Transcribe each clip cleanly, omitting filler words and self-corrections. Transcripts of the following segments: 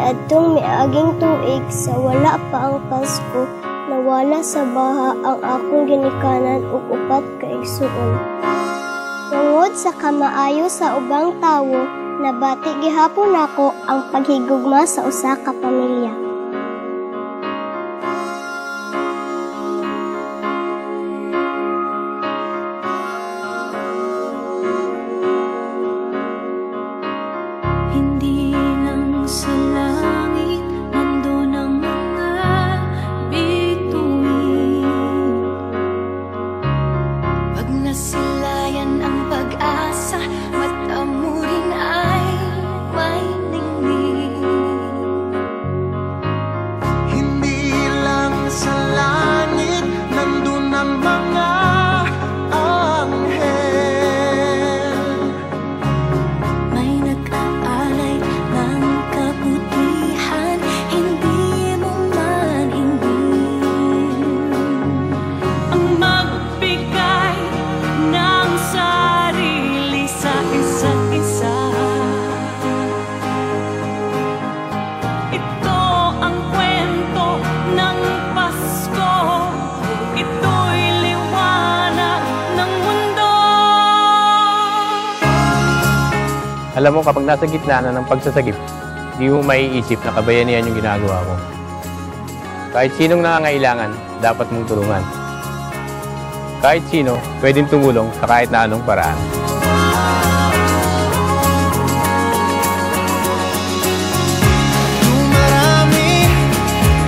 Niadtong miaging tuig sa wala pa ang Pasko, nawala sa baha ang akong ginikanan ug upat ka igsuon. Tungod sa kamaayo sa ubang tawo, nabati gihapon nako ang paghigugma sa usa ka pamilya. Hindi lang sa langit nandun ang mga bituin. Pag nasilayan ang pag-asa, mata mo rin ay may ningning. Hindi lang sa langit nandun ang mga anghel. May nag-aalay ng kabutihan, hindi mo man hingin. Ang magbigay ng sarili sa isa't isa. Ito ang kwento ng Pasko. Ito'y liwanag ng mundo. Alam mo, kapag nasa gitna na ng pagsasagip, di mo maiisip na kabayanihan yung ginagawa mo. Kahit sinong nangangailangan, dapat mong tulungan. Kahit sino, pwedeng tumulong sa kahit na anong paraan. Dumarami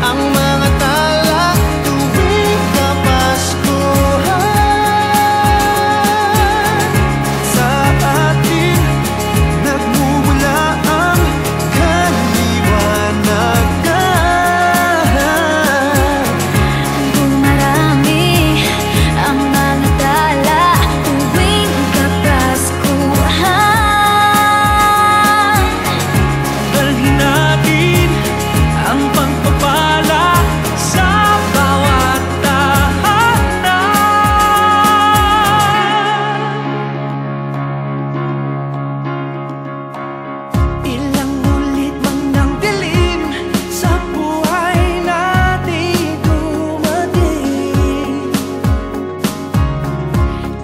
ang mga tala tuwing Kapaskuhan. Sa atin nagmumula ang kaliwanagan. Dumarami ang mga tala tuwing Kapaskuhan. Dalhin natin ang pagpapala sa bawat tahanan. Ilang ulit mang nang dilim sa buhay natin dumating.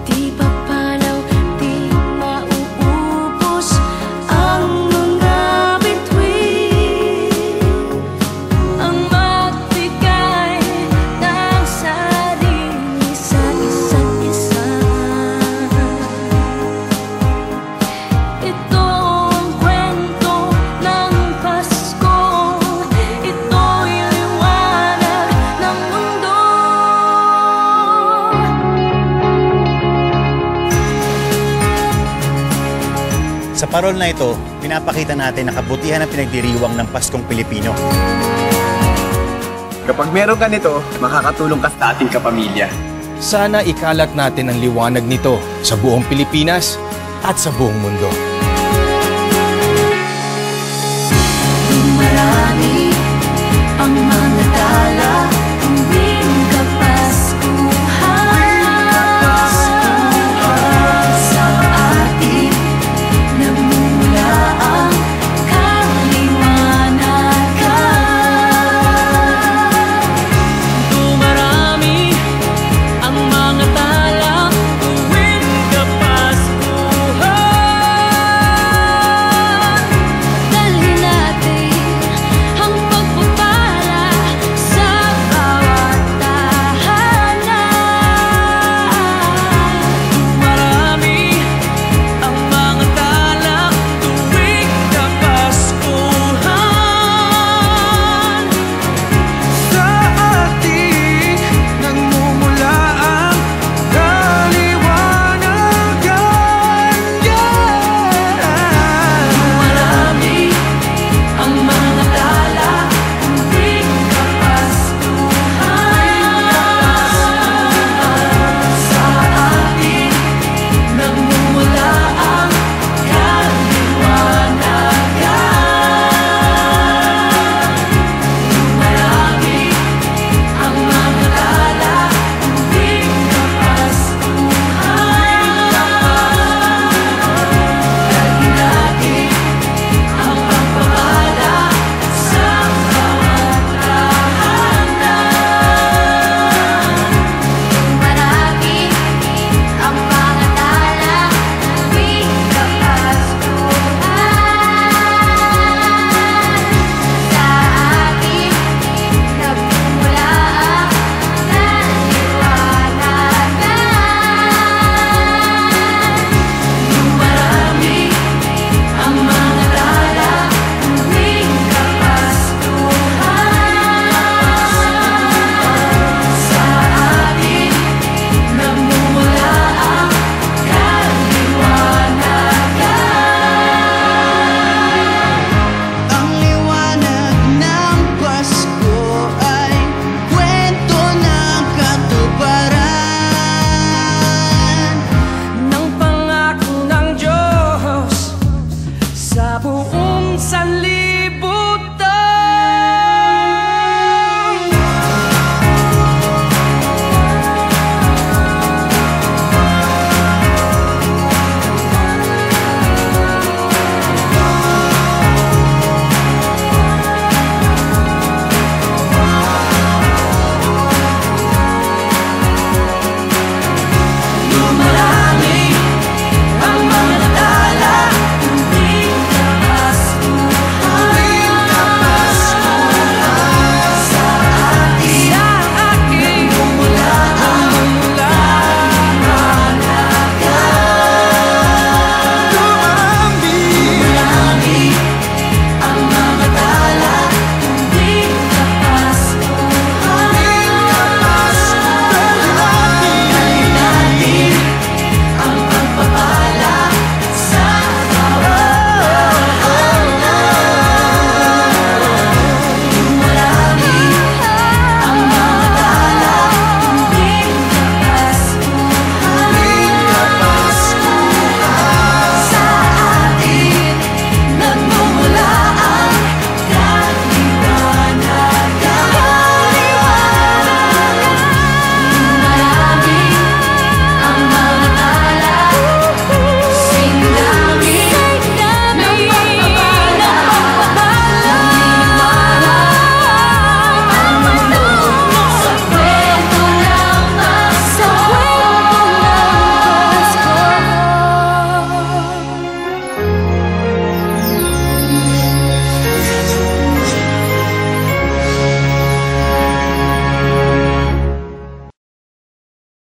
Di papalaw, di mauubos ang mga bituin. Ang magbigay ng sarili sa isa't isa. Ito ang kwento ng Pasko. Ito'y liwanag ng mundo. Sa parol na ito, pinapakita natin na kabutihan ang pinagdiriwang ng Paskong Pilipino. Kapag meron ka nito, makakatulong ka sa ating kapamilya. Sana ikalat natin ang liwanag nito sa buong Pilipinas at sa buong mundo. Dumarami ang